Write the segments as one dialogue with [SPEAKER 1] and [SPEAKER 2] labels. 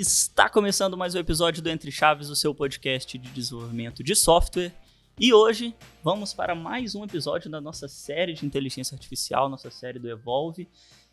[SPEAKER 1] Está começando mais um episódio do Entre Chaves, o seu podcast de desenvolvimento de software. E hoje vamos para mais um episódio da nossa série de inteligência artificial, nossa série do Evolve.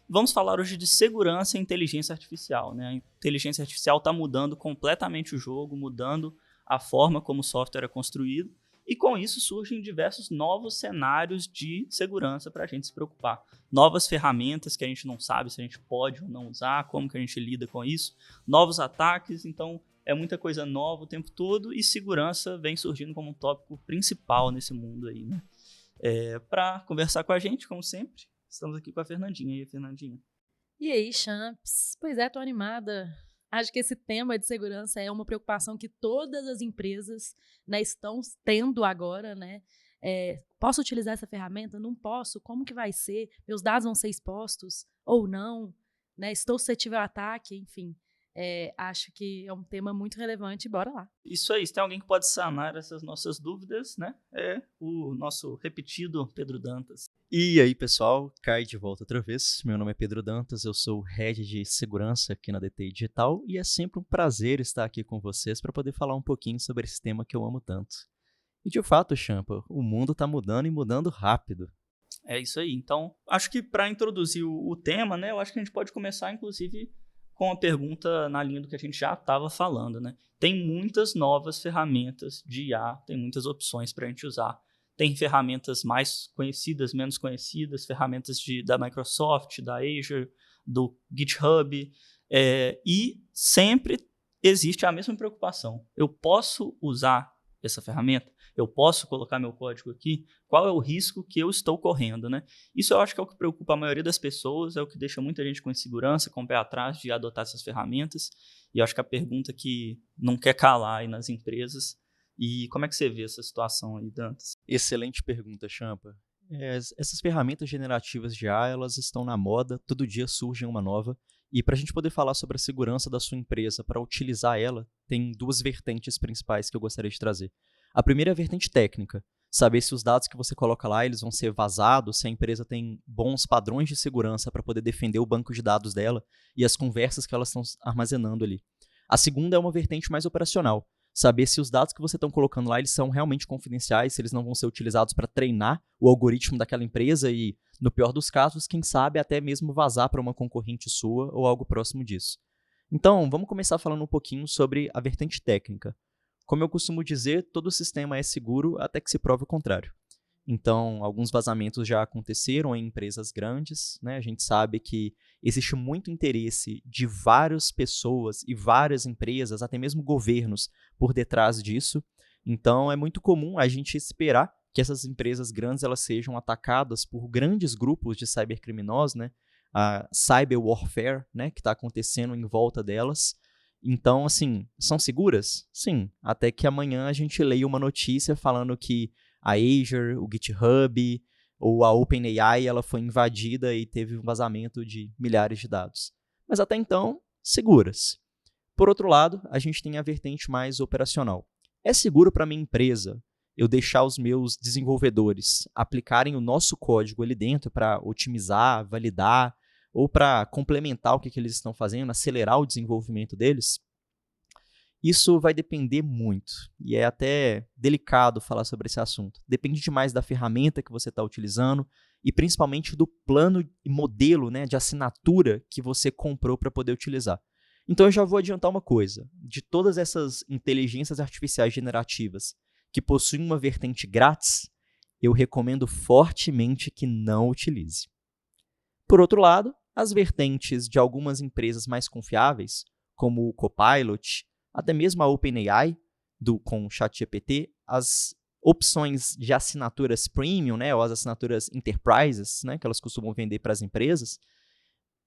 [SPEAKER 1] Vamos falar hoje de segurança e inteligência artificial, né? A inteligência artificial está mudando completamente o jogo, mudando a forma como o software é construído. E com isso surgem diversos novos cenários de segurança para a gente se preocupar. Novas ferramentas que a gente não sabe se a gente pode ou não usar, como que a gente lida com isso. Novos ataques, então é muita coisa nova o tempo todo e segurança vem surgindo como um tópico principal nesse mundo aí, né? Para conversar com a gente, como sempre, estamos aqui com a Fernandinha. E aí, Fernandinha?
[SPEAKER 2] E aí, Champs? Pois é, tô animada. Acho que esse tema de segurança é uma preocupação que todas as empresas, né, estão tendo agora, né? Posso utilizar essa ferramenta? Não posso? Como que vai ser? Meus dados vão ser expostos ou não? Né? Estou suscetível a ataque? Enfim, acho que é um tema muito relevante. Bora lá.
[SPEAKER 1] Isso aí, se tem alguém que pode sanar essas nossas dúvidas, né? É o nosso repetido Pedro Dantas.
[SPEAKER 3] E aí, pessoal, cai de volta outra vez. Meu nome é Pedro Dantas, eu sou o Head de Segurança aqui na DTI Digital e é sempre um prazer estar aqui com vocês para poder falar um pouquinho sobre esse tema que eu amo tanto. E de fato, Champa, o mundo está mudando e mudando rápido.
[SPEAKER 1] É isso aí. Então, acho que para introduzir o tema, né, eu acho que a gente pode começar, inclusive, com a pergunta na linha do que a gente já estava falando, né? Tem muitas novas ferramentas de IA, tem muitas opções para a gente usar. Tem ferramentas mais conhecidas, menos conhecidas, ferramentas da Microsoft, da Azure, do GitHub, e sempre existe a mesma preocupação. Eu posso usar essa ferramenta? Eu posso colocar meu código aqui? Qual é o risco que eu estou correndo, né? Isso eu acho que é o que preocupa a maioria das pessoas, é o que deixa muita gente com insegurança, com o pé atrás de adotar essas ferramentas. E eu acho que a pergunta que não quer calar aí nas empresas. E como é que você vê essa situação aí, Dantas?
[SPEAKER 3] Excelente pergunta, Champa. Essas ferramentas generativas de IA, elas estão na moda, todo dia surge uma nova. E para a gente poder falar sobre a segurança da sua empresa, para utilizar ela, tem duas vertentes principais que eu gostaria de trazer. A primeira é a vertente técnica, saber se os dados que você coloca lá eles vão ser vazados, se a empresa tem bons padrões de segurança para poder defender o banco de dados dela e as conversas que elas estão armazenando ali. A segunda é uma vertente mais operacional, saber se os dados que você está colocando lá eles são realmente confidenciais, se eles não vão ser utilizados para treinar o algoritmo daquela empresa e, no pior dos casos, quem sabe até mesmo vazar para uma concorrente sua ou algo próximo disso. Então, vamos começar falando um pouquinho sobre a vertente técnica. Como eu costumo dizer, todo sistema é seguro até que se prove o contrário. Então, alguns vazamentos já aconteceram em empresas grandes, né? A gente sabe que existe muito interesse de várias pessoas e várias empresas, até mesmo governos, por detrás disso. Então, é muito comum a gente esperar que essas empresas grandes elas sejam atacadas por grandes grupos de cybercriminosos, né? A cyber warfare, né? Que está acontecendo em volta delas. Então, assim, são seguras? Sim, até que amanhã a gente leia uma notícia falando que a Azure, o GitHub ou a OpenAI ela foi invadida e teve um vazamento de milhares de dados. Mas até então, seguras. Por outro lado, a gente tem a vertente mais operacional. É seguro para minha empresa eu deixar os meus desenvolvedores aplicarem o nosso código ali dentro para otimizar, validar ou para complementar o que eles estão fazendo, acelerar o desenvolvimento deles? Isso vai depender muito, e é até delicado falar sobre esse assunto. Depende demais da ferramenta que você está utilizando e principalmente do plano e modelo, né, de assinatura que você comprou para poder utilizar. Então eu já vou adiantar uma coisa. De todas essas inteligências artificiais generativas que possuem uma vertente grátis, eu recomendo fortemente que não utilize. Por outro lado, as vertentes de algumas empresas mais confiáveis, como o Copilot, até mesmo a OpenAI, com o ChatGPT, as opções de assinaturas premium, né, ou as assinaturas enterprises, né, que elas costumam vender para as empresas,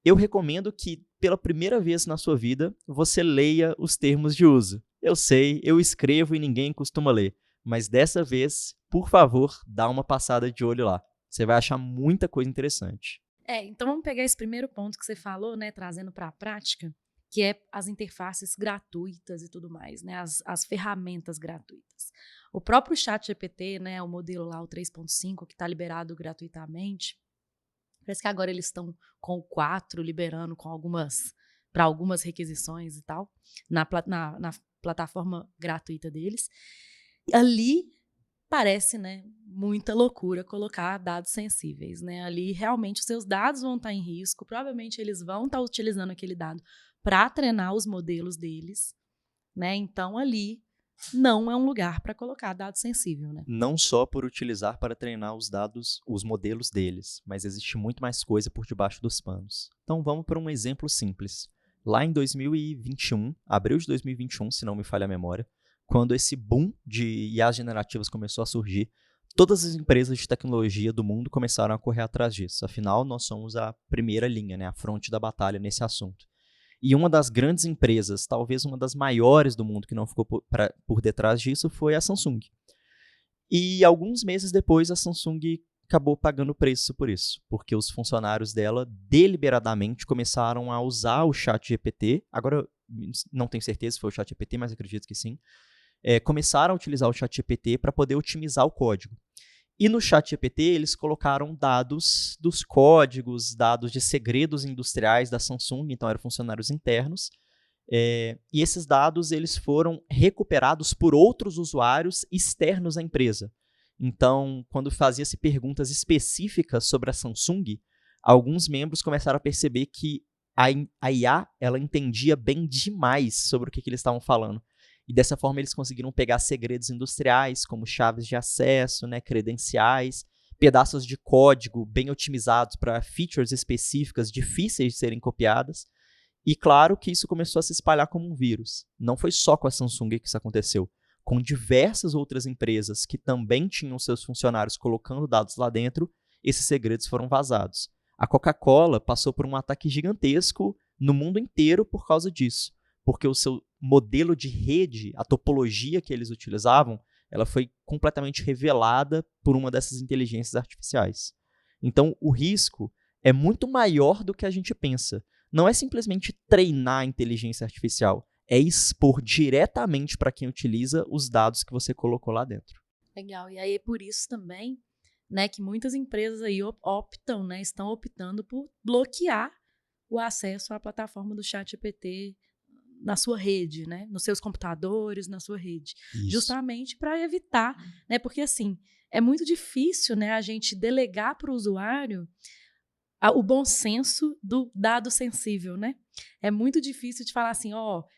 [SPEAKER 3] eu recomendo que, pela primeira vez na sua vida, você leia os termos de uso. Eu sei, eu escrevo e ninguém costuma ler, mas dessa vez, por favor, dá uma passada de olho lá. Você vai achar muita coisa interessante.
[SPEAKER 2] Então vamos pegar esse primeiro ponto que você falou, né, trazendo para a prática, que é as interfaces gratuitas e tudo mais, né, as ferramentas gratuitas. O próprio ChatGPT, né, o modelo lá, o 3.5, que está liberado gratuitamente, parece que agora eles estão com o 4 liberando com algumas para algumas requisições e tal, na plataforma gratuita deles. Ali parece, né, muita loucura colocar dados sensíveis, né? Ali realmente os seus dados vão estar em risco, provavelmente eles vão estar utilizando aquele dado para treinar os modelos deles, né? Então ali não é um lugar para colocar dado sensível, né?
[SPEAKER 3] Não só por utilizar para treinar os dados, os modelos deles, mas existe muito mais coisa por debaixo dos panos. Então vamos para um exemplo simples. Lá em 2021, abril de 2021, se não me falha a memória, quando esse boom de IAs generativas começou a surgir, todas as empresas de tecnologia do mundo começaram a correr atrás disso. Afinal, nós somos a primeira linha, né, a fronte da batalha nesse assunto. E uma das grandes empresas, talvez uma das maiores do mundo que não ficou por detrás disso, foi a Samsung. E alguns meses depois, a Samsung acabou pagando preço por isso, porque os funcionários dela deliberadamente começaram a usar o ChatGPT. Agora, não tenho certeza se foi o ChatGPT, mas acredito que sim. Começaram a utilizar o ChatGPT para poder otimizar o código. E no ChatGPT eles colocaram dados dos códigos, dados de segredos industriais da Samsung, então eram funcionários internos. E esses dados eles foram recuperados por outros usuários externos à empresa. Então, quando fazia-se perguntas específicas sobre a Samsung, alguns membros começaram a perceber que a IA ela entendia bem demais sobre o que eles estavam falando. E dessa forma eles conseguiram pegar segredos industriais, como chaves de acesso, né, credenciais, pedaços de código bem otimizados para features específicas difíceis de serem copiadas. E claro que isso começou a se espalhar como um vírus. Não foi só com a Samsung que isso aconteceu. Com diversas outras empresas que também tinham seus funcionários colocando dados lá dentro, esses segredos foram vazados. A Coca-Cola passou por um ataque gigantesco no mundo inteiro por causa disso, porque o seu modelo de rede, a topologia que eles utilizavam, ela foi completamente revelada por uma dessas inteligências artificiais. Então, o risco é muito maior do que a gente pensa. Não é simplesmente treinar a inteligência artificial, é expor diretamente para quem utiliza os dados que você colocou lá dentro.
[SPEAKER 2] Legal, e aí é por isso também, né, que muitas empresas aí optam, né, estão optando por bloquear o acesso à plataforma do ChatGPT na sua rede, né, nos seus computadores, na sua rede,
[SPEAKER 3] Isso.
[SPEAKER 2] justamente para evitar, né, porque assim, é muito difícil, né, a gente delegar para o usuário o bom senso do dado sensível, né? É muito difícil de falar assim,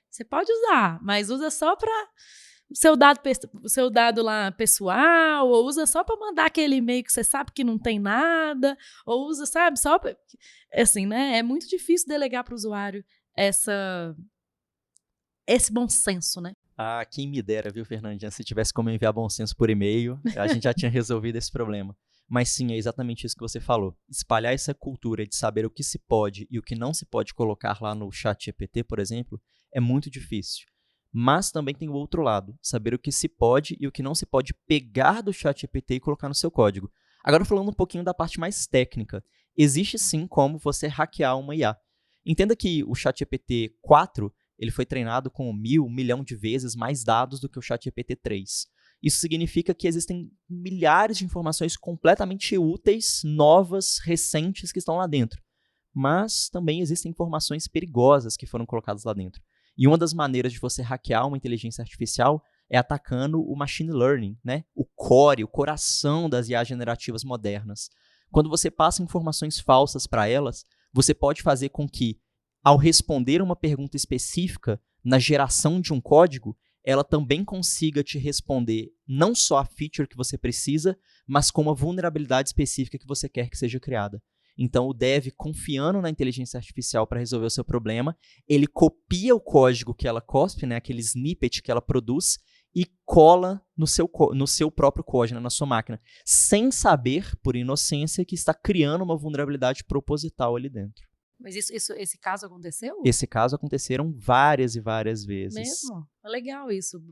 [SPEAKER 2] você pode usar, mas usa só para o seu dado lá pessoal, ou usa só para mandar aquele e-mail que você sabe que não tem nada, ou usa, sabe, só pra, assim, né? É muito difícil delegar para o usuário esse bom senso, né?
[SPEAKER 3] Ah, quem me dera, viu, Fernandinha? Se tivesse como enviar bom senso por e-mail, a gente já tinha resolvido esse problema. Mas sim, é exatamente isso que você falou. Espalhar essa cultura de saber o que se pode e o que não se pode colocar lá no ChatGPT, por exemplo, é muito difícil. Mas também tem o outro lado, saber o que se pode e o que não se pode pegar do ChatGPT e colocar no seu código. Agora falando um pouquinho da parte mais técnica, existe sim como você hackear uma IA. Entenda que o ChatGPT 4 ele foi treinado com 1 milhão de vezes mais dados do que o ChatGPT 3. Isso significa que existem milhares de informações completamente úteis, novas, recentes que estão lá dentro. Mas também existem informações perigosas que foram colocadas lá dentro. E uma das maneiras de você hackear uma inteligência artificial é atacando o machine learning, né? O core, o coração das IA generativas modernas. Quando você passa informações falsas para elas, você pode fazer com que, ao responder uma pergunta específica na geração de um código, ela também consiga te responder não só a feature que você precisa, mas com uma vulnerabilidade específica que você quer que seja criada. Então, o dev, confiando na inteligência artificial para resolver o seu problema, ele copia o código que ela cospe, né, aquele snippet que ela produz, e cola no seu próprio código, né, na sua máquina, sem saber, por inocência, que está criando uma vulnerabilidade proposital ali dentro.
[SPEAKER 2] Mas esse caso aconteceu?
[SPEAKER 3] Esse caso aconteceram várias e várias vezes.
[SPEAKER 2] Mesmo? É legal isso.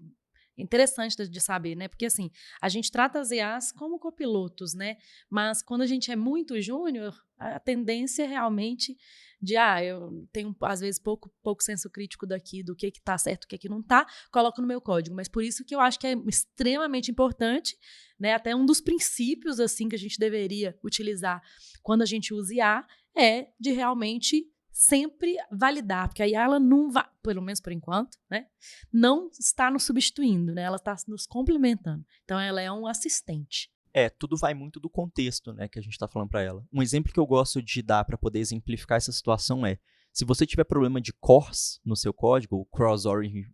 [SPEAKER 2] Interessante de saber, né? Porque, assim, a gente trata as IAs como copilotos, né? Mas quando a gente é muito júnior, a tendência é realmente de, eu tenho, às vezes, pouco senso crítico daqui, do que tá certo, o que não tá, coloco no meu código. Mas por isso que eu acho que é extremamente importante, né? Até um dos princípios, assim, que a gente deveria utilizar quando a gente usa IA é de realmente sempre validar, porque a IA ela não vai, pelo menos por enquanto, né, não está nos substituindo, né, ela está nos complementando. Então, ela é um assistente.
[SPEAKER 3] Tudo vai muito do contexto, né, que a gente está falando para ela. Um exemplo que eu gosto de dar para poder exemplificar essa situação é, se você tiver problema de CORS no seu código, Cross-Origin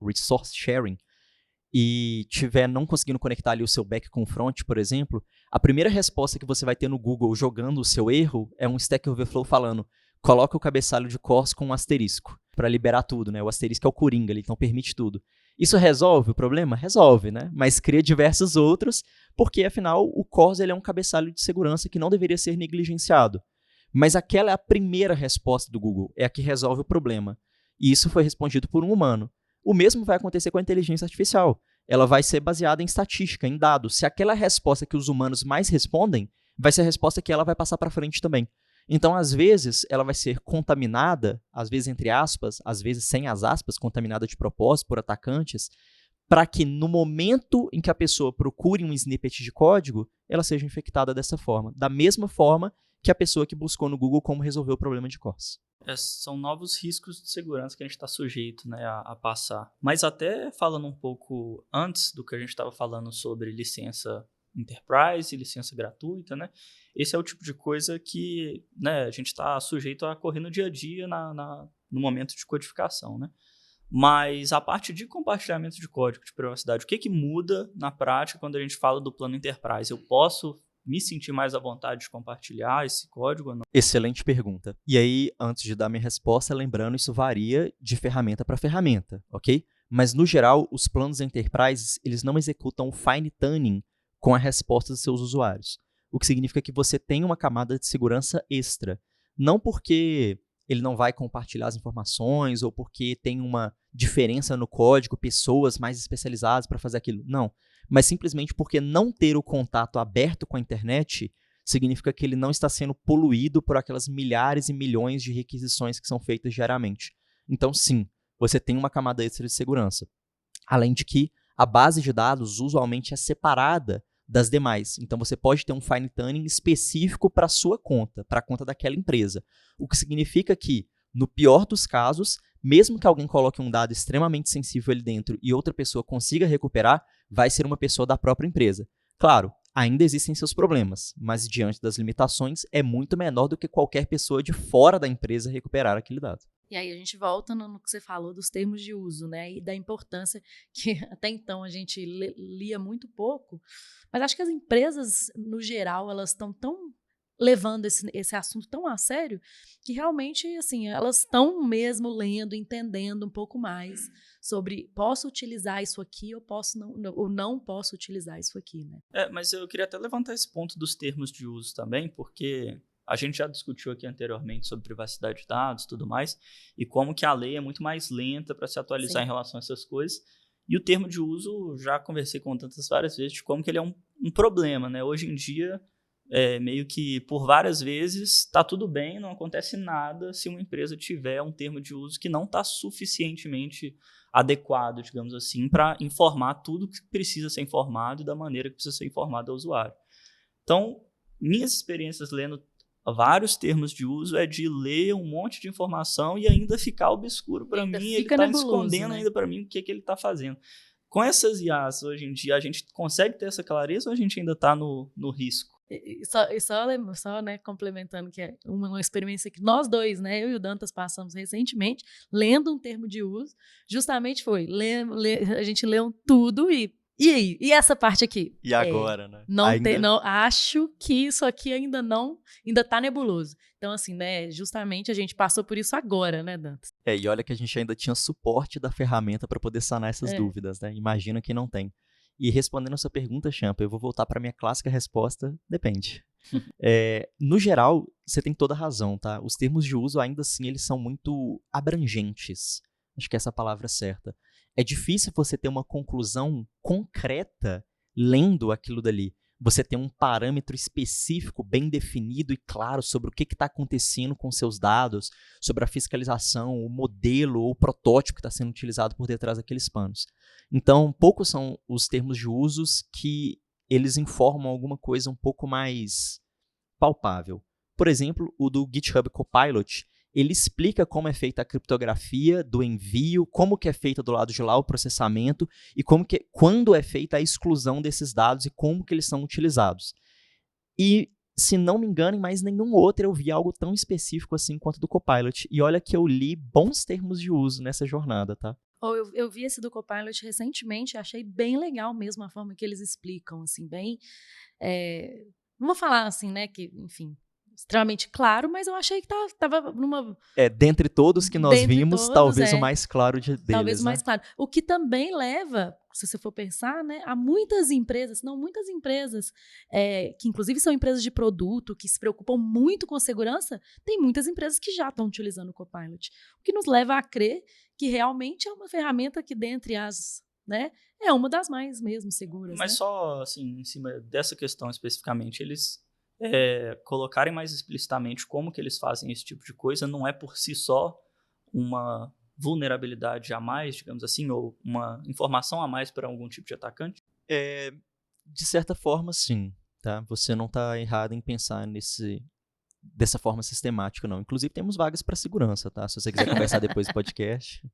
[SPEAKER 3] Resource Sharing, e tiver não conseguindo conectar ali o seu back com o front, por exemplo, a primeira resposta que você vai ter no Google jogando o seu erro é um Stack Overflow falando, coloca o cabeçalho de CORS com um asterisco, para liberar tudo, né? O asterisco é o coringa ali, então permite tudo. Isso resolve o problema? Resolve, né? Mas cria diversos outros, porque afinal o CORS ele é um cabeçalho de segurança que não deveria ser negligenciado. Mas aquela é a primeira resposta do Google, é a que resolve o problema. E isso foi respondido por um humano. O mesmo vai acontecer com a inteligência artificial. Ela vai ser baseada em estatística, em dados. Se aquela resposta que os humanos mais respondem, vai ser a resposta que ela vai passar para frente também. Então, às vezes, ela vai ser contaminada, às vezes entre aspas, às vezes sem as aspas, contaminada de propósito por atacantes, para que no momento em que a pessoa procure um snippet de código, ela seja infectada dessa forma. Da mesma forma que a pessoa que buscou no Google como resolver o problema de CORS.
[SPEAKER 1] São novos riscos de segurança que a gente está sujeito, né, a passar. Mas até falando um pouco antes do que a gente estava falando sobre licença Enterprise e licença gratuita, né, esse é o tipo de coisa que, né, a gente está sujeito a correr no dia a dia no momento de codificação. Né? Mas a parte de compartilhamento de código de privacidade, o que muda na prática quando a gente fala do plano Enterprise? Eu posso me sentir mais à vontade de compartilhar esse código ou não?
[SPEAKER 3] Excelente pergunta. E aí, antes de dar minha resposta, lembrando, isso varia de ferramenta para ferramenta, ok? Mas, no geral, os planos Enterprise, eles não executam o fine tuning com a resposta dos seus usuários. O que significa que você tem uma camada de segurança extra. Não porque ele não vai compartilhar as informações ou porque tem uma diferença no código, pessoas mais especializadas para fazer aquilo. Não. Mas simplesmente porque não ter o contato aberto com a internet significa que ele não está sendo poluído por aquelas milhares e milhões de requisições que são feitas diariamente. Então, sim, você tem uma camada extra de segurança. Além de que a base de dados usualmente é separada das demais. Então, você pode ter um fine tuning específico para a sua conta, para a conta daquela empresa. O que significa que, no pior dos casos, mesmo que alguém coloque um dado extremamente sensível ali dentro e outra pessoa consiga recuperar, vai ser uma pessoa da própria empresa. Claro, ainda existem seus problemas, mas diante das limitações, é muito menor do que qualquer pessoa de fora da empresa recuperar aquele dado.
[SPEAKER 2] E aí a gente volta no que você falou dos termos de uso, né? E da importância que até então a gente lia muito pouco, mas acho que as empresas, no geral, elas estão tão levando esse assunto tão a sério que realmente, assim, elas estão mesmo lendo, entendendo um pouco mais sobre posso utilizar isso aqui ou não posso utilizar isso aqui, né?
[SPEAKER 1] Mas eu queria até levantar esse ponto dos termos de uso também, porque a gente já discutiu aqui anteriormente sobre privacidade de dados e tudo mais, e como que a lei é muito mais lenta para se atualizar. Sim. Em relação a essas coisas. E o termo de uso, já conversei com tantas várias vezes, de como que ele é um problema, né? Hoje em dia, meio que por várias vezes está tudo bem, não acontece nada se uma empresa tiver um termo de uso que não está suficientemente adequado, digamos assim, para informar tudo que precisa ser informado e da maneira que precisa ser informado ao usuário. Então, minhas experiências lendo vários termos de uso é de ler um monte de informação e ainda ficar obscuro para mim, ele está escondendo, né, ainda para mim o que ele está fazendo. Com essas IAs, hoje em dia, a gente consegue ter essa clareza ou a gente ainda está no risco?
[SPEAKER 2] Só né, complementando, que é uma experiência que nós dois, né, eu e o Dantas passamos recentemente, lendo um termo de uso, justamente foi, a gente leu tudo e aí? E essa parte aqui?
[SPEAKER 3] E agora, né?
[SPEAKER 2] Não, acho que isso aqui ainda tá nebuloso. Então, assim, né, justamente a gente passou por isso agora, né, Dantas?
[SPEAKER 3] E olha que a gente ainda tinha suporte da ferramenta para poder sanar essas dúvidas, né? Imagina que não tem. E respondendo a sua pergunta, Champa, eu vou voltar para a minha clássica resposta, depende. No geral, você tem toda a razão, tá? Os termos de uso, ainda assim, eles são muito abrangentes. Acho que essa é a palavra certa. É difícil você ter uma conclusão concreta lendo aquilo dali. Você tem um parâmetro específico, bem definido e claro sobre o que está acontecendo com seus dados, sobre a fiscalização, o modelo ou o protótipo que está sendo utilizado por detrás daqueles panos. Então, poucos são os termos de usos que eles informam alguma coisa um pouco mais palpável. Por exemplo, o do GitHub Copilot, ele explica como é feita a criptografia do envio, como que é feita do lado de lá o processamento e quando é feita a exclusão desses dados e como que eles são utilizados. E, se não me engano, em mais nenhum outro eu vi algo tão específico assim quanto do Copilot. E olha que eu li bons termos de uso nessa jornada, tá?
[SPEAKER 2] Eu vi esse do Copilot recentemente, achei bem legal mesmo a forma que eles explicam, assim, bem... não vou falar assim, né, que, enfim, extremamente claro, mas eu achei que tava numa...
[SPEAKER 3] Dentre todos que nós vimos,
[SPEAKER 2] todos,
[SPEAKER 3] talvez o mais claro deles,
[SPEAKER 2] talvez o mais
[SPEAKER 3] né?
[SPEAKER 2] claro. O que também leva, se você for pensar, né, a muitas empresas, que inclusive são empresas de produto, que se preocupam muito com segurança, tem muitas empresas que já estão utilizando o Copilot. O que nos leva a crer que realmente é uma ferramenta que, dentre as, né, é uma das mais mesmo seguras.
[SPEAKER 1] Mas
[SPEAKER 2] né?
[SPEAKER 1] só, assim, em cima dessa questão especificamente, eles colocarem mais explicitamente como que eles fazem esse tipo de coisa, não é por si só uma vulnerabilidade a mais, digamos assim, ou uma informação a mais para algum tipo de atacante?
[SPEAKER 3] De certa forma, sim. Tá? Você não está errado em pensar dessa forma sistemática, não. Inclusive, temos vagas para segurança, tá? Se você quiser conversar depois do podcast.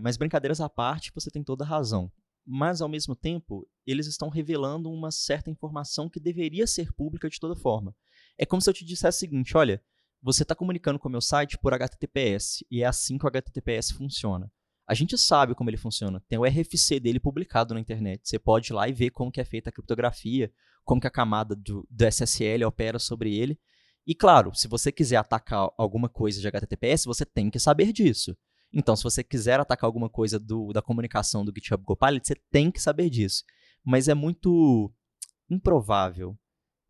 [SPEAKER 3] Mas brincadeiras à parte, você tem toda a razão. Mas, ao mesmo tempo, eles estão revelando uma certa informação que deveria ser pública de toda forma. É como se eu te dissesse o seguinte, olha, você está comunicando com o meu site por HTTPS, e é assim que o HTTPS funciona. A gente sabe como ele funciona, tem o RFC dele publicado na internet. Você pode ir lá e ver como que é feita a criptografia, como que a camada do SSL opera sobre ele. E, claro, se você quiser atacar alguma coisa de HTTPS, você tem que saber disso. Então, se você quiser atacar alguma coisa da comunicação do GitHub Copilot, você tem que saber disso. Mas é muito improvável.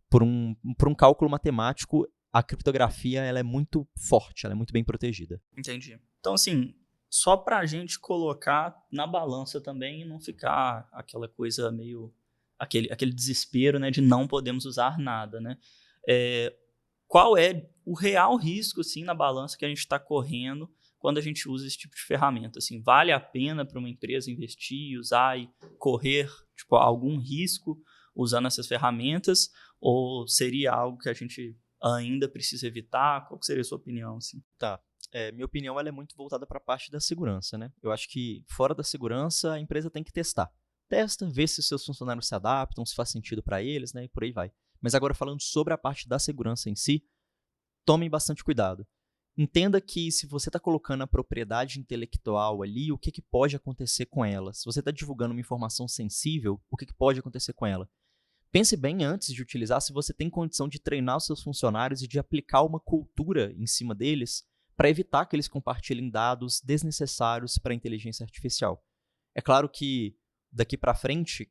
[SPEAKER 3] Por um cálculo matemático, a criptografia ela é muito forte, ela é muito bem protegida.
[SPEAKER 1] Entendi. Então, assim, só para a gente colocar na balança também e não ficar aquela coisa meio... Aquele desespero, né, de não podemos usar nada, né? Qual é o real risco, assim, na balança que a gente está correndo quando a gente usa esse tipo de ferramenta? Assim, vale a pena para uma empresa investir, usar e correr tipo, algum risco usando essas ferramentas? Ou seria algo que a gente ainda precisa evitar? Qual seria a sua opinião? Assim?
[SPEAKER 3] Tá. Minha opinião ela é muito voltada para a parte da segurança, né? Eu acho que fora da segurança a empresa tem que testar. Testa, vê se os seus funcionários se adaptam, se faz sentido para eles, né? E por aí vai. Mas agora falando sobre a parte da segurança em si, tomem bastante cuidado. Entenda que se você está colocando a propriedade intelectual ali, o que pode acontecer com ela? Se você está divulgando uma informação sensível, o que pode acontecer com ela? Pense bem antes de utilizar se você tem condição de treinar os seus funcionários e de aplicar uma cultura em cima deles para evitar que eles compartilhem dados desnecessários para a inteligência artificial. É claro que daqui para frente,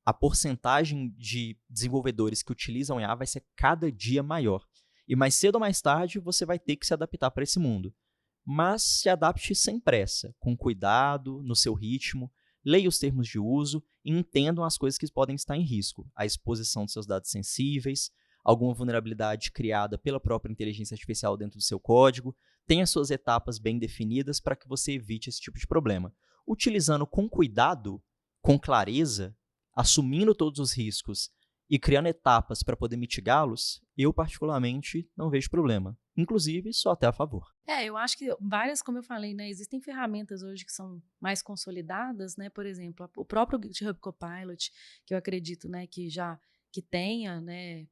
[SPEAKER 3] a porcentagem de desenvolvedores que utilizam IA vai ser cada dia maior. E mais cedo ou mais tarde, você vai ter que se adaptar para esse mundo. Mas se adapte sem pressa, com cuidado, no seu ritmo, leia os termos de uso e entendam as coisas que podem estar em risco. A exposição dos seus dados sensíveis, alguma vulnerabilidade criada pela própria inteligência artificial dentro do seu código. Tenha suas etapas bem definidas para que você evite esse tipo de problema. Utilizando com cuidado, com clareza, assumindo todos os riscos e criando etapas para poder mitigá-los, eu particularmente não vejo problema. Inclusive, só até a favor.
[SPEAKER 2] Eu acho que várias, como eu falei, né, existem ferramentas hoje que são mais consolidadas, né, por exemplo, o próprio GitHub Copilot, que eu acredito, né, que tenha, né,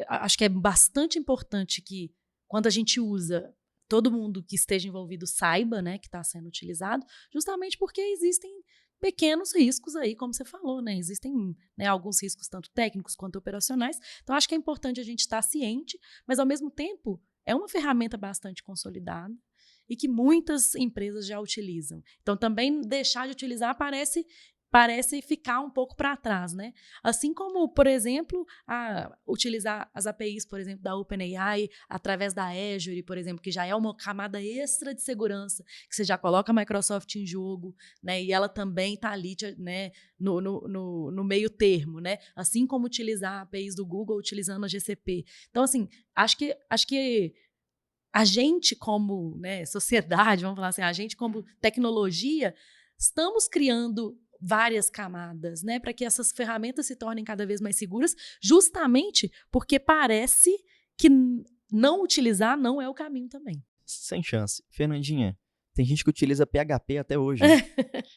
[SPEAKER 2] acho que é bastante importante que quando a gente usa, todo mundo que esteja envolvido saiba, né, que está sendo utilizado, justamente porque existem pequenos riscos aí, como você falou, né? Existem, né, alguns riscos tanto técnicos quanto operacionais. Então, acho que é importante a gente estar ciente, mas, ao mesmo tempo, é uma ferramenta bastante consolidada e que muitas empresas já utilizam. Então, também deixar de utilizar parece ficar um pouco para trás, né? Assim como, por exemplo, utilizar as APIs, por exemplo, da OpenAI, através da Azure, por exemplo, que já é uma camada extra de segurança, que você já coloca a Microsoft em jogo, né? E ela também está ali, né, no meio termo, né? Assim como utilizar APIs do Google utilizando a GCP. Então, assim, acho que a gente como, né, sociedade, vamos falar assim, a gente como tecnologia, estamos criando várias camadas, né, para que essas ferramentas se tornem cada vez mais seguras, justamente porque parece que não utilizar não é o caminho também.
[SPEAKER 3] Sem chance. Fernandinha, tem gente que utiliza PHP até hoje.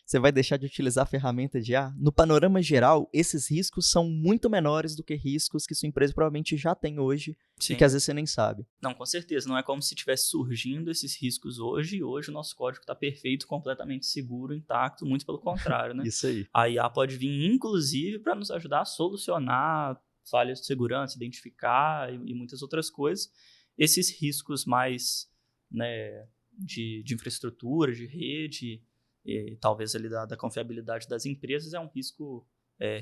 [SPEAKER 3] Você vai deixar de utilizar a ferramenta de IA? No panorama geral, esses riscos são muito menores do que riscos que sua empresa provavelmente já tem hoje
[SPEAKER 1] Sim.
[SPEAKER 3] e que às vezes você nem sabe.
[SPEAKER 1] Não, com certeza. Não é como se estivesse surgindo esses riscos hoje, e hoje o nosso código está perfeito, completamente seguro, intacto, muito pelo contrário, né?
[SPEAKER 3] Isso aí.
[SPEAKER 1] A IA pode vir, inclusive, para nos ajudar a solucionar falhas de segurança, identificar e muitas outras coisas. Esses riscos mais, né, de infraestrutura, de rede, e talvez ali da confiabilidade das empresas, é um risco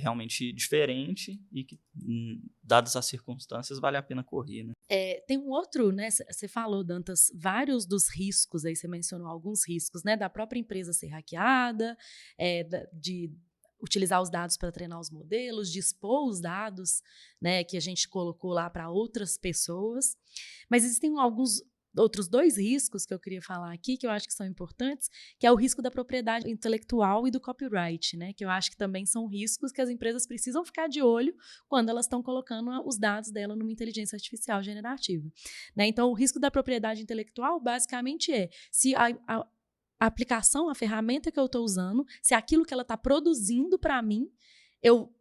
[SPEAKER 1] realmente diferente e que, dadas as circunstâncias, vale a pena correr, né?
[SPEAKER 2] Tem um outro, né? Você falou, Dantas, vários dos riscos, aí você mencionou alguns riscos, né? Da própria empresa ser hackeada, de utilizar os dados para treinar os modelos, de expor os dados, né, que a gente colocou lá para outras pessoas. Mas existem alguns outros 2 riscos que eu queria falar aqui, que eu acho que são importantes, que é o risco da propriedade intelectual e do copyright, né? Que eu acho que também são riscos que as empresas precisam ficar de olho quando elas estão colocando os dados dela numa inteligência artificial generativa, né? Então, o risco da propriedade intelectual, basicamente, se a aplicação, a ferramenta que eu estou usando, se aquilo que ela está produzindo para mim, eu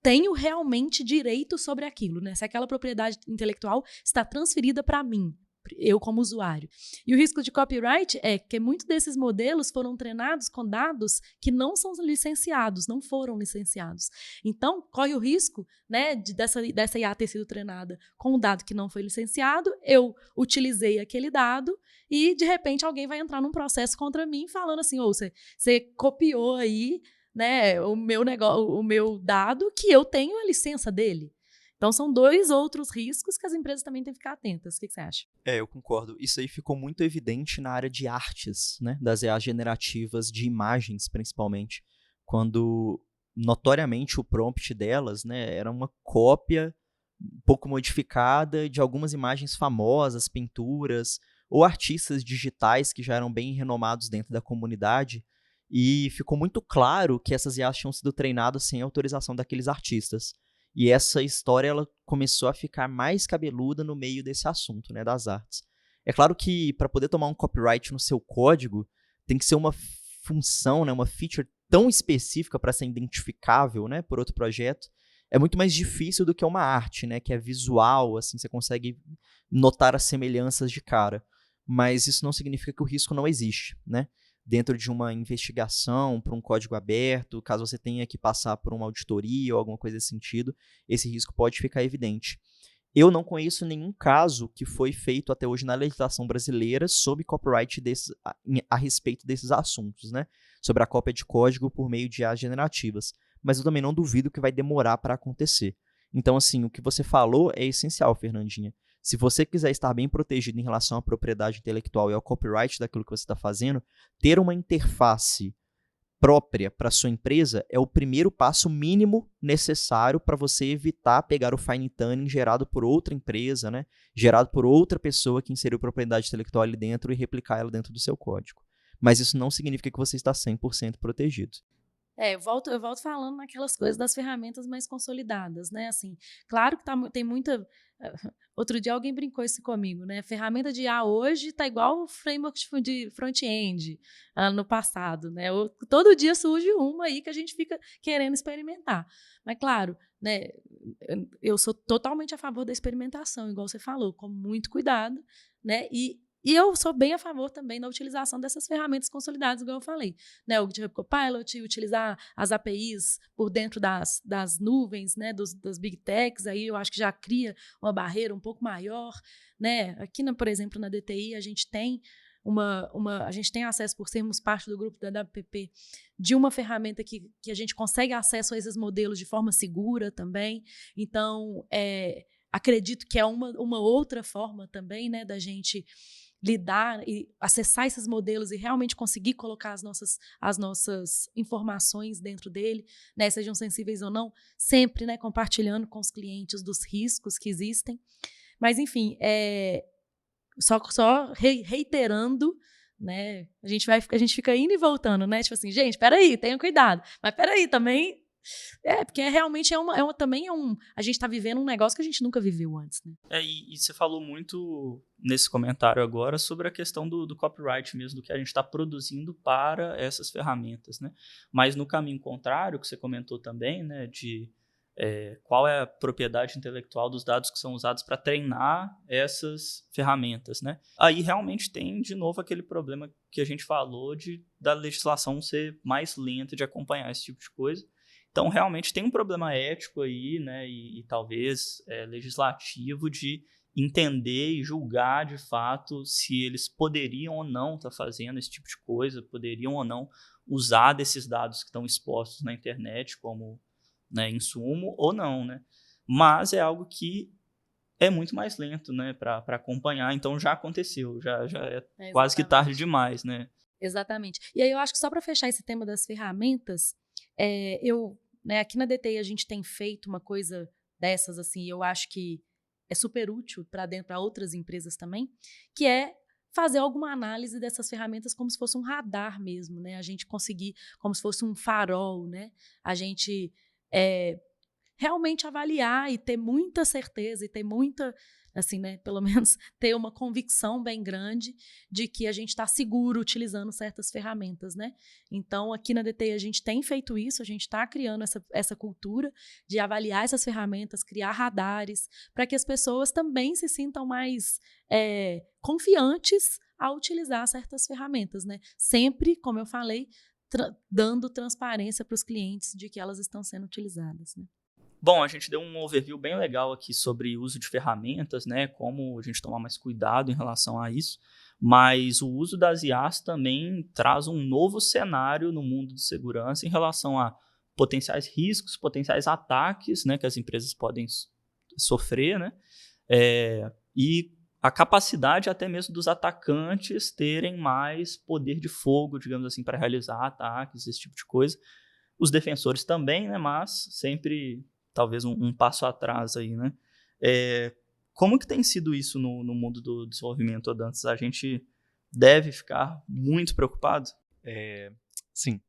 [SPEAKER 2] tenho realmente direito sobre aquilo, né? Se aquela propriedade intelectual está transferida para mim, eu como usuário. E o risco de copyright é que muitos desses modelos foram treinados com dados que não são licenciados, não foram licenciados. Então, corre o risco, né, dessa IA ter sido treinada com um dado que não foi licenciado, eu utilizei aquele dado e, de repente, alguém vai entrar num processo contra mim falando assim, você copiou aí, né, o meu dado que eu tenho a licença dele. Então, são 2 outros riscos que as empresas também têm que ficar atentas. O que você acha?
[SPEAKER 3] Eu concordo. Isso aí ficou muito evidente na área de artes, né? Das EAs generativas de imagens, principalmente. Quando, notoriamente, o prompt delas, né, era uma cópia um pouco modificada de algumas imagens famosas, pinturas, ou artistas digitais que já eram bem renomados dentro da comunidade. E ficou muito claro que essas IAs tinham sido treinadas sem autorização daqueles artistas. E essa história ela começou a ficar mais cabeluda no meio desse assunto, né, das artes. É claro que para poder tomar um copyright no seu código, tem que ser uma função, né, uma feature tão específica para ser identificável, né, por outro projeto. É muito mais difícil do que uma arte, né, que é visual, assim, você consegue notar as semelhanças de cara. Mas isso não significa que o risco não existe, né? Dentro de uma investigação por um código aberto, caso você tenha que passar por uma auditoria ou alguma coisa desse sentido, esse risco pode ficar evidente. Eu não conheço nenhum caso que foi feito até hoje na legislação brasileira sob copyright a respeito desses assuntos, né? Sobre a cópia de código por meio de IAs generativas. Mas eu também não duvido que vai demorar para acontecer. Então, assim, o que você falou é essencial, Fernandinha. Se você quiser estar bem protegido em relação à propriedade intelectual e ao copyright daquilo que você está fazendo, ter uma interface própria para sua empresa é o primeiro passo mínimo necessário para você evitar pegar o fine tuning gerado por outra empresa, né? Gerado por outra pessoa que inseriu propriedade intelectual ali dentro e replicar ela dentro do seu código. Mas isso não significa que você está 100% protegido.
[SPEAKER 2] Eu volto falando naquelas coisas das ferramentas mais consolidadas, né? Assim, claro que tem muita... Outro dia alguém brincou isso comigo, né? Ferramenta de IA hoje tá igual o framework de front-end no passado, né? Todo dia surge uma aí que a gente fica querendo experimentar. Mas, claro, né? Eu sou totalmente a favor da experimentação, igual você falou, com muito cuidado, né? E eu sou bem a favor também da utilização dessas ferramentas consolidadas, igual eu falei, né? O GitHub Copilot, utilizar as APIs por dentro das nuvens, né? Das Big Techs, aí eu acho que já cria uma barreira um pouco maior, né? Aqui, por exemplo, na DTI, a gente tem a gente tem acesso, por sermos parte do grupo da WPP, de uma ferramenta que a gente consegue acesso a esses modelos de forma segura também. Então, acredito que é uma outra forma também, né, da gente lidar e acessar esses modelos e realmente conseguir colocar as nossas informações dentro dele, né, sejam sensíveis ou não, sempre, né, compartilhando com os clientes dos riscos que existem. Mas, enfim, só reiterando, né, a gente fica indo e voltando, né, tipo assim, gente, peraí, tenham cuidado, mas peraí, também Porque realmente também a gente está vivendo um negócio que a gente nunca viveu antes, né?
[SPEAKER 1] E você falou muito nesse comentário agora sobre a questão do copyright mesmo, do que a gente está produzindo para essas ferramentas, né? Mas no caminho contrário, que você comentou também, né, de qual é a propriedade intelectual dos dados que são usados para treinar essas ferramentas, né? Aí realmente tem, de novo, aquele problema que a gente falou da legislação ser mais lenta de acompanhar esse tipo de coisa. Então, realmente tem um problema ético aí, né, e talvez legislativo de entender e julgar, de fato, se eles poderiam ou não estar fazendo esse tipo de coisa, poderiam ou não usar desses dados que estão expostos na internet como, né, insumo ou não, né? Mas é algo que é muito mais lento, né, para acompanhar. Então, já aconteceu, já é quase que tarde demais, né?
[SPEAKER 2] Exatamente. E aí eu acho que só para fechar esse tema das ferramentas, aqui na DTI a gente tem feito uma coisa dessas, assim, eu acho que é super útil para outras empresas também, que é fazer alguma análise dessas ferramentas como se fosse um radar mesmo, né? A gente conseguir, como se fosse um farol, né? A gente realmente avaliar e ter muita certeza e ter muita, assim, né, pelo menos ter uma convicção bem grande de que a gente está seguro utilizando certas ferramentas, né? Então, aqui na DTI a gente tem feito isso, a gente está criando essa cultura de avaliar essas ferramentas, criar radares, para que as pessoas também se sintam mais confiantes ao utilizar certas ferramentas, né? Sempre, como eu falei, dando transparência para os clientes de que elas estão sendo utilizadas, né?
[SPEAKER 1] Bom, a gente deu um overview bem legal aqui sobre o uso de ferramentas, né? Como a gente tomar mais cuidado em relação a isso. Mas o uso das IAs também traz um novo cenário no mundo de segurança em relação a potenciais riscos, potenciais ataques, né, que as empresas podem sofrer, né? E a capacidade até mesmo dos atacantes terem mais poder de fogo, digamos assim, para realizar ataques, esse tipo de coisa. Os defensores também, né? Mas sempre talvez um passo atrás aí, né? Como que tem sido isso no mundo do desenvolvimento, Adantes? A gente deve ficar muito preocupado?
[SPEAKER 3] Sim.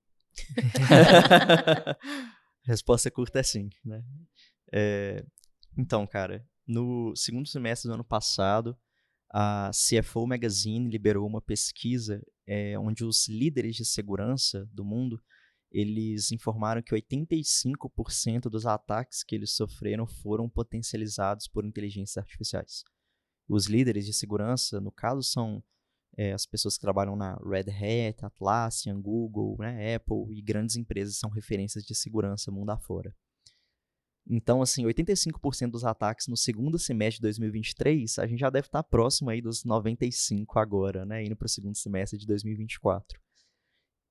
[SPEAKER 3] Resposta curta é sim, né? Então, cara, no segundo semestre do ano passado, a CFO Magazine liberou uma pesquisa onde os líderes de segurança do mundo eles informaram que 85% dos ataques que eles sofreram foram potencializados por inteligências artificiais. Os líderes de segurança, no caso, são as pessoas que trabalham na Red Hat, Atlassian, Google, né, Apple e grandes empresas são referências de segurança mundo afora. Então, assim, 85% dos ataques no segundo semestre de 2023, a gente já deve estar próximo aí dos 95% agora, né, indo para o segundo semestre de 2024.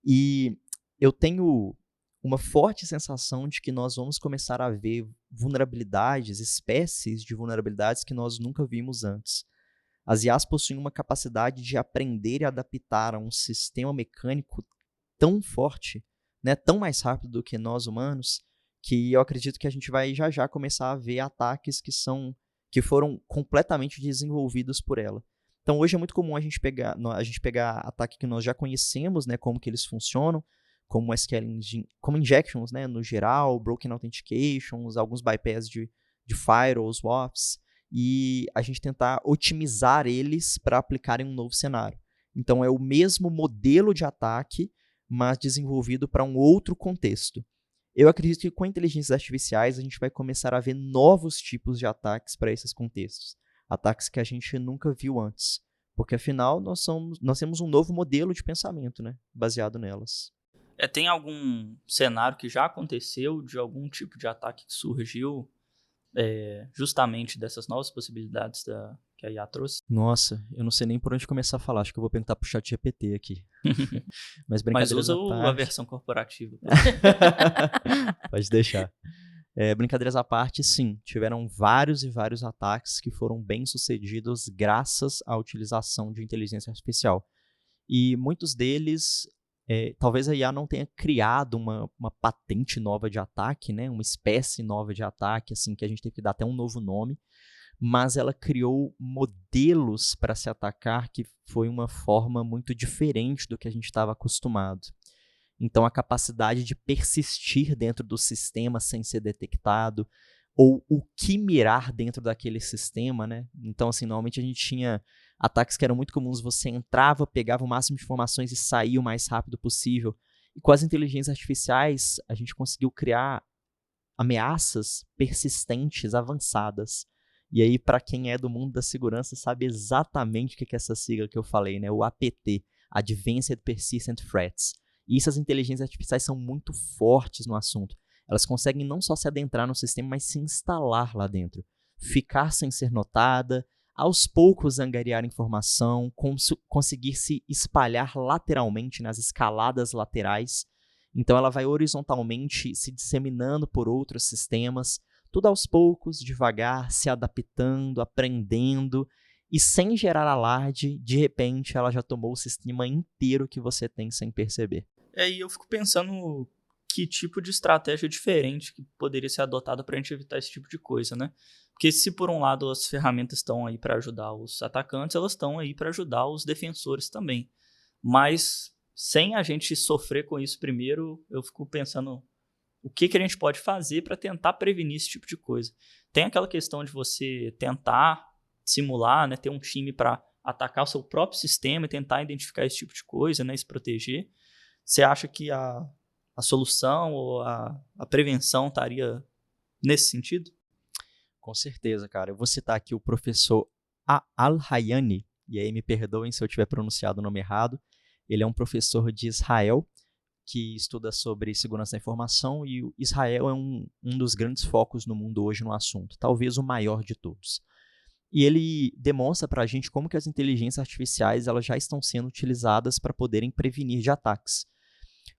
[SPEAKER 3] E eu tenho uma forte sensação de que nós vamos começar a ver vulnerabilidades, espécies de vulnerabilidades que nós nunca vimos antes. As IAs possuem uma capacidade de aprender e adaptar a um sistema mecânico tão forte, né, tão mais rápido do que nós humanos, que eu acredito que a gente vai já começar a ver ataques que foram completamente desenvolvidos por ela. Então hoje é muito comum a gente pegar ataques que nós já conhecemos, né, como que eles funcionam, como SQL, como injections, né, no geral, broken authentications, alguns bypass de firewalls, WAFs, e a gente tentar otimizar eles para aplicar em um novo cenário. Então é o mesmo modelo de ataque, mas desenvolvido para um outro contexto. Eu acredito que com inteligências artificiais a gente vai começar a ver novos tipos de ataques para esses contextos. Ataques que a gente nunca viu antes. Porque afinal nós temos um novo modelo de pensamento, né, baseado nelas.
[SPEAKER 1] Tem algum cenário que já aconteceu de algum tipo de ataque que surgiu justamente dessas novas possibilidades que a IA trouxe?
[SPEAKER 3] Nossa, eu não sei nem por onde começar a falar. Acho que eu vou perguntar pro ChatGPT aqui.
[SPEAKER 1] Mas usa a versão corporativa.
[SPEAKER 3] Pode deixar. Brincadeiras à parte, sim. Tiveram vários e vários ataques que foram bem sucedidos graças à utilização de inteligência artificial. E muitos deles, talvez a IA não tenha criado uma patente nova de ataque, né? Uma espécie nova de ataque, assim, que a gente teve que dar até um novo nome, mas ela criou modelos para se atacar que foi uma forma muito diferente do que a gente estava acostumado. Então, a capacidade de persistir dentro do sistema sem ser detectado, ou o que mirar dentro daquele sistema, né? Então, assim, normalmente a gente tinha ataques que eram muito comuns, você entrava, pegava o máximo de informações e saía o mais rápido possível. E com as inteligências artificiais, a gente conseguiu criar ameaças persistentes, avançadas. E aí, para quem é do mundo da segurança, sabe exatamente o que é essa sigla que eu falei, né? O APT, Advanced Persistent Threats. E essas inteligências artificiais são muito fortes no assunto. Elas conseguem não só se adentrar no sistema, mas se instalar lá dentro. Ficar sem ser notada, aos poucos angariar informação, conseguir se espalhar lateralmente nas escaladas laterais. Então ela vai horizontalmente se disseminando por outros sistemas, tudo aos poucos, devagar, se adaptando, aprendendo, e sem gerar alarde, de repente ela já tomou o sistema inteiro que você tem sem perceber.
[SPEAKER 1] E eu fico pensando que tipo de estratégia diferente que poderia ser adotada para a gente evitar esse tipo de coisa, né? Porque se por um lado as ferramentas estão aí para ajudar os atacantes, elas estão aí para ajudar os defensores também. Mas sem a gente sofrer com isso primeiro, eu fico pensando o que a gente pode fazer para tentar prevenir esse tipo de coisa. Tem aquela questão de você tentar simular, né, ter um time para atacar o seu próprio sistema e tentar identificar esse tipo de coisa, né, e se proteger. Você acha que a solução ou a prevenção estaria nesse sentido?
[SPEAKER 3] Com certeza, cara. Eu vou citar aqui o professor Al-Hayani, e aí me perdoem se eu tiver pronunciado o nome errado. Ele é um professor de Israel que estuda sobre segurança da informação, e o Israel é um dos grandes focos no mundo hoje no assunto, talvez o maior de todos. E ele demonstra para a gente como que as inteligências artificiais elas já estão sendo utilizadas para poderem prevenir de ataques.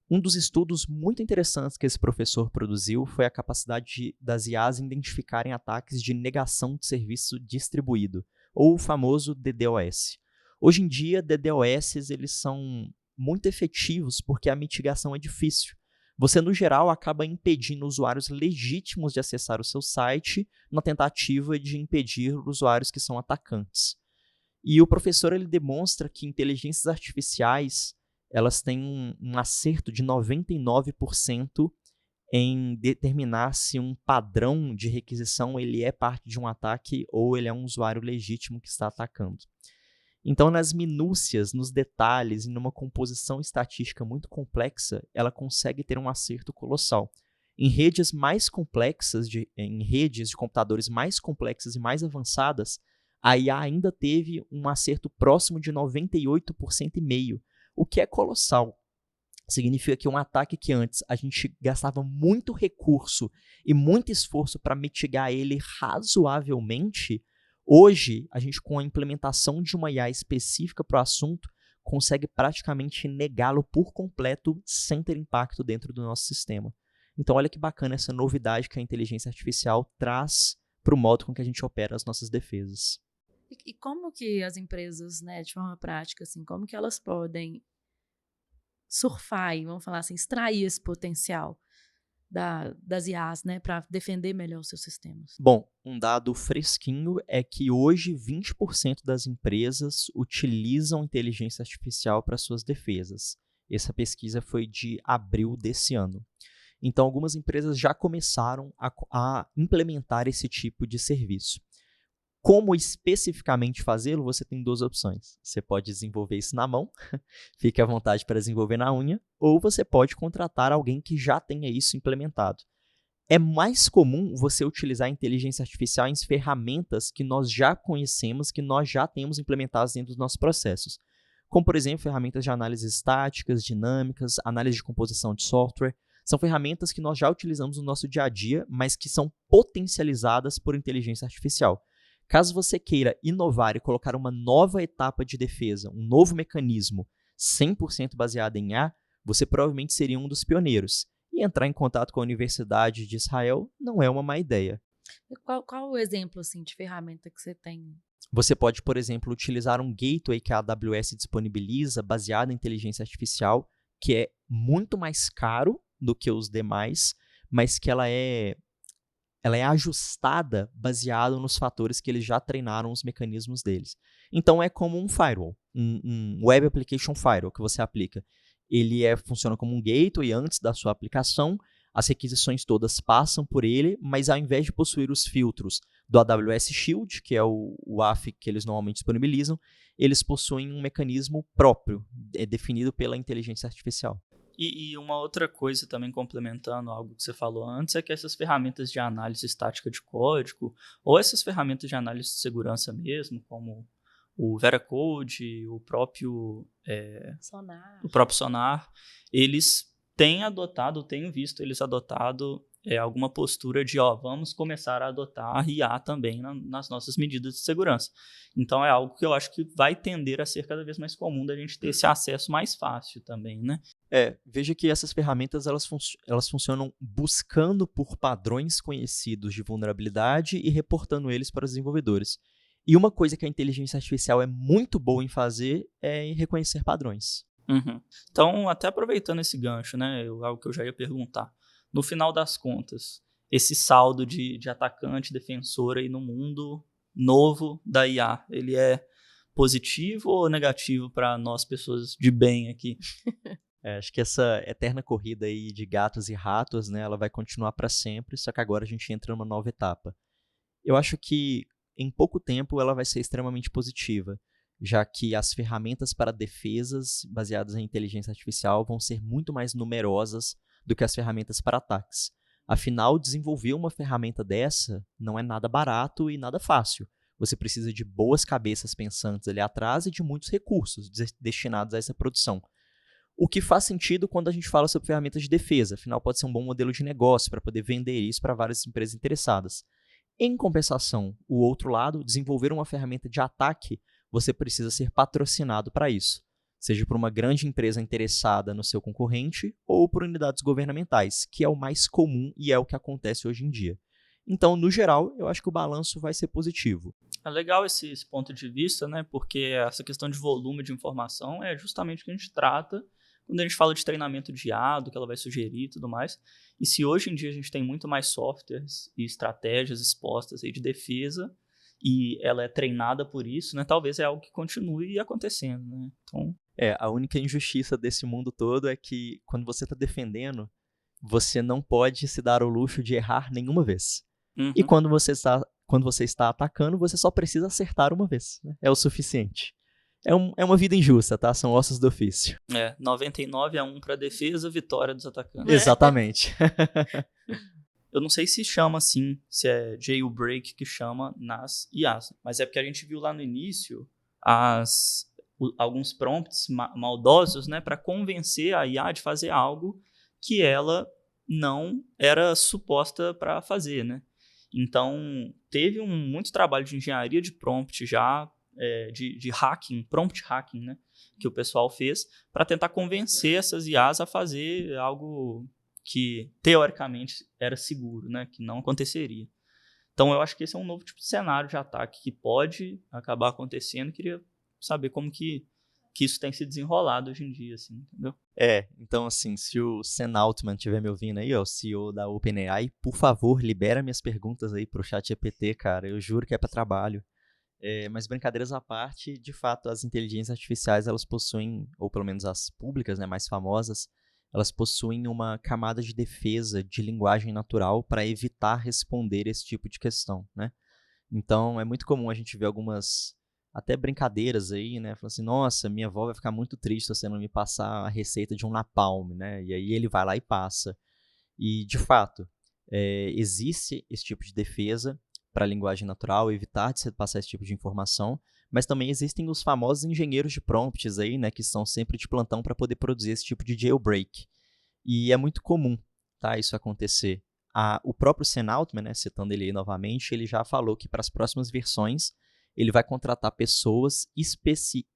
[SPEAKER 3] Um dos estudos muito interessantes que esse professor produziu foi a capacidade das IAs identificarem ataques de negação de serviço distribuído, ou o famoso DDoS. Hoje em dia, DDoS eles são muito efetivos porque a mitigação é difícil. Você, no geral, acaba impedindo usuários legítimos de acessar o seu site na tentativa de impedir usuários que são atacantes. E o professor ele demonstra que inteligências artificiais elas têm um acerto de 99% em determinar se um padrão de requisição ele é parte de um ataque ou ele é um usuário legítimo que está atacando. Então, nas minúcias, nos detalhes e numa composição estatística muito complexa, ela consegue ter um acerto colossal. Em redes mais complexas, em redes de computadores mais complexas e mais avançadas, a IA ainda teve um acerto próximo de 98,5%, o que é colossal. Significa que um ataque que antes a gente gastava muito recurso e muito esforço para mitigar ele razoavelmente, hoje, a gente, com a implementação de uma IA específica para o assunto, consegue praticamente negá-lo por completo sem ter impacto dentro do nosso sistema. Então, olha que bacana essa novidade que a inteligência artificial traz para o modo com que a gente opera as nossas defesas.
[SPEAKER 2] E como que as empresas, né, de forma prática, assim, como que elas podem surfar e, vamos falar assim, extrair esse potencial das IAs, né, para defender melhor os seus sistemas?
[SPEAKER 3] Bom, um dado fresquinho é que hoje 20% das empresas utilizam inteligência artificial para suas defesas. Essa pesquisa foi de abril desse ano. Então, algumas empresas já começaram a implementar esse tipo de serviço. Como especificamente fazê-lo, você tem duas opções. Você pode desenvolver isso na mão, fique à vontade para desenvolver na unha, ou você pode contratar alguém que já tenha isso implementado. É mais comum você utilizar a inteligência artificial em ferramentas que nós já conhecemos, que nós já temos implementadas dentro dos nossos processos. Como, por exemplo, ferramentas de análise estáticas, dinâmicas, análise de composição de software. São ferramentas que nós já utilizamos no nosso dia a dia, mas que são potencializadas por inteligência artificial. Caso você queira inovar e colocar uma nova etapa de defesa, um novo mecanismo 100% baseado em IA, você provavelmente seria um dos pioneiros. E entrar em contato com a Universidade de Israel não é uma má ideia.
[SPEAKER 2] Qual o exemplo assim, de ferramenta que você tem?
[SPEAKER 3] Você pode, por exemplo, utilizar um gateway que a AWS disponibiliza baseado em inteligência artificial, que é muito mais caro do que os demais, mas que ela é ajustada baseado nos fatores que eles já treinaram os mecanismos deles. Então, é como um firewall, um Web Application Firewall que você aplica. Ele funciona como um gateway antes da sua aplicação, as requisições todas passam por ele, mas ao invés de possuir os filtros do AWS Shield, que é o AF que eles normalmente disponibilizam, eles possuem um mecanismo próprio, definido pela inteligência artificial.
[SPEAKER 1] E uma outra coisa também complementando algo que você falou antes é que essas ferramentas de análise estática de código ou essas ferramentas de análise de segurança mesmo, como o Veracode, o próprio Sonar, eles têm adotado, tenho visto eles adotado alguma postura de vamos começar a adotar IA também nas nossas medidas de segurança. Então é algo que eu acho que vai tender a ser cada vez mais comum da gente ter esse acesso mais fácil também, né?
[SPEAKER 3] Veja que essas ferramentas elas funcionam buscando por padrões conhecidos de vulnerabilidade e reportando eles para os desenvolvedores. E uma coisa que a inteligência artificial é muito boa em fazer é reconhecer padrões.
[SPEAKER 1] Uhum. Então, até aproveitando esse gancho, né, algo que eu já ia perguntar. No final das contas, esse saldo de atacante, defensor aí no mundo novo da IA, ele é positivo ou negativo para nós, pessoas de bem aqui?
[SPEAKER 3] Acho que essa eterna corrida aí de gatos e ratos, né, ela vai continuar para sempre, só que agora a gente entra numa nova etapa. Eu acho que em pouco tempo ela vai ser extremamente positiva, já que as ferramentas para defesas baseadas em inteligência artificial vão ser muito mais numerosas do que as ferramentas para ataques. Afinal, desenvolver uma ferramenta dessa não é nada barato e nada fácil. Você precisa de boas cabeças pensantes ali atrás e de muitos recursos destinados a essa produção. O que faz sentido quando a gente fala sobre ferramentas de defesa, afinal pode ser um bom modelo de negócio para poder vender isso para várias empresas interessadas. Em compensação, o outro lado, desenvolver uma ferramenta de ataque, você precisa ser patrocinado para isso, seja por uma grande empresa interessada no seu concorrente ou por unidades governamentais, que é o mais comum e é o que acontece hoje em dia. Então, no geral, eu acho que o balanço vai ser positivo.
[SPEAKER 1] É legal esse ponto de vista, né? Porque essa questão de volume de informação é justamente o que a gente trata quando a gente fala de treinamento de IA, do que ela vai sugerir e tudo mais. E se hoje em dia a gente tem muito mais softwares e estratégias expostas aí de defesa e ela é treinada por isso, né? Talvez é algo que continue acontecendo, né? Então...
[SPEAKER 3] a única injustiça desse mundo todo é que quando você está defendendo, você não pode se dar o luxo de errar nenhuma vez.
[SPEAKER 1] Uhum.
[SPEAKER 3] E quando você está atacando, você só precisa acertar uma vez, né? É o suficiente. É uma vida injusta, tá? São ossos do ofício.
[SPEAKER 1] 99-1 para defesa, vitória dos atacantes.
[SPEAKER 3] Exatamente.
[SPEAKER 1] Eu não sei se chama assim, se é jailbreak que chama nas IAs, mas é porque a gente viu lá no início alguns prompts maldosos, né, para convencer a IA de fazer algo que ela não era suposta para fazer, né? Então, teve muito trabalho de engenharia de prompt já, de hacking, prompt hacking, né, que o pessoal fez para tentar convencer essas IAs a fazer algo que, teoricamente, era seguro, né, que não aconteceria. Então, eu acho que esse é um novo tipo de cenário de ataque que pode acabar acontecendo. Queria saber como que isso tem se desenrolado hoje em dia, assim, entendeu?
[SPEAKER 3] Então, assim, se o Sam Altman estiver me ouvindo aí, ó, o CEO da OpenAI, por favor, libera minhas perguntas aí pro ChatGPT, cara, eu juro que é para trabalho. Mas brincadeiras à parte, de fato, as inteligências artificiais, elas possuem, ou pelo menos as públicas, né, mais famosas, elas possuem uma camada de defesa de linguagem natural para evitar responder esse tipo de questão, né? Então, é muito comum a gente ver algumas até brincadeiras aí, né? Falando assim, nossa, minha avó vai ficar muito triste se você não me passar a receita de um napalm, né? E aí ele vai lá e passa. E, de fato, existe esse tipo de defesa para a linguagem natural, evitar de você passar esse tipo de informação, mas também existem os famosos engenheiros de prompts aí, né? Que estão sempre de plantão para poder produzir esse tipo de jailbreak. E é muito comum, tá, isso acontecer. O próprio Sam Altman, né, citando ele aí novamente, ele já falou que para as próximas versões ele vai contratar pessoas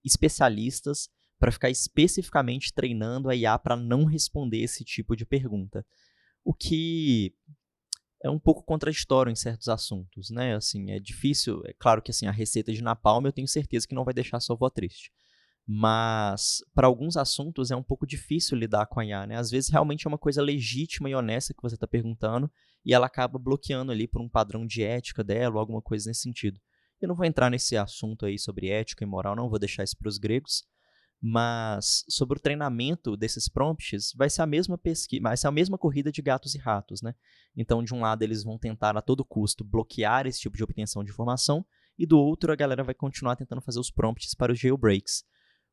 [SPEAKER 3] especialistas para ficar especificamente treinando a IA para não responder esse tipo de pergunta. O que é um pouco contraditório em certos assuntos, né? Assim, é difícil, é claro que assim, a receita de napalm eu tenho certeza que não vai deixar sua avó triste. Mas, para alguns assuntos, é um pouco difícil lidar com a IA, né? Às vezes, realmente é uma coisa legítima e honesta que você está perguntando e ela acaba bloqueando ali por um padrão de ética dela ou alguma coisa nesse sentido. Eu não vou entrar nesse assunto aí sobre ética e moral, não vou deixar isso para os gregos, Mas sobre o treinamento desses prompts, vai ser a mesma pesquisa, vai ser a mesma corrida de gatos e ratos, né? Então, de um lado, eles vão tentar a todo custo bloquear esse tipo de obtenção de informação, e do outro, a galera vai continuar tentando fazer os prompts para os jailbreaks.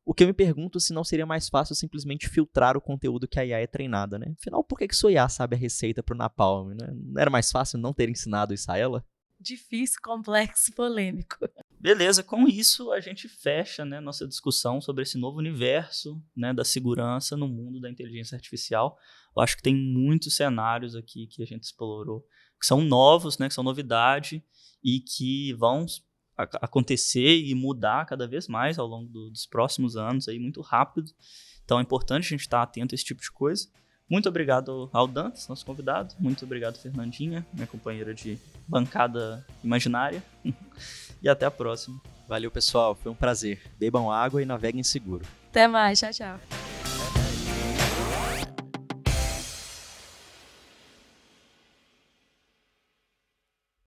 [SPEAKER 3] O que eu me pergunto se não seria mais fácil simplesmente filtrar o conteúdo que a IA é treinada, né? Afinal, por que sua IA sabe a receita para o Napalm, né? Não era mais fácil não ter ensinado isso a ela?
[SPEAKER 2] Difícil, complexo, polêmico.
[SPEAKER 1] Beleza, com isso a gente fecha, né, nossa discussão sobre esse novo universo, né, da segurança no mundo da inteligência artificial. Eu acho que tem muitos cenários aqui que a gente explorou, que são novos, né, que são novidade e que vão acontecer e mudar cada vez mais ao longo dos próximos anos, aí, muito rápido. Então é importante a gente estar atento a esse tipo de coisa. Muito obrigado ao Dantas, nosso convidado. Muito obrigado, Fernandinha, minha companheira de bancada imaginária. E até a próxima.
[SPEAKER 3] Valeu, pessoal. Foi um prazer. Bebam água e naveguem seguro.
[SPEAKER 2] Até mais. Tchau, tchau.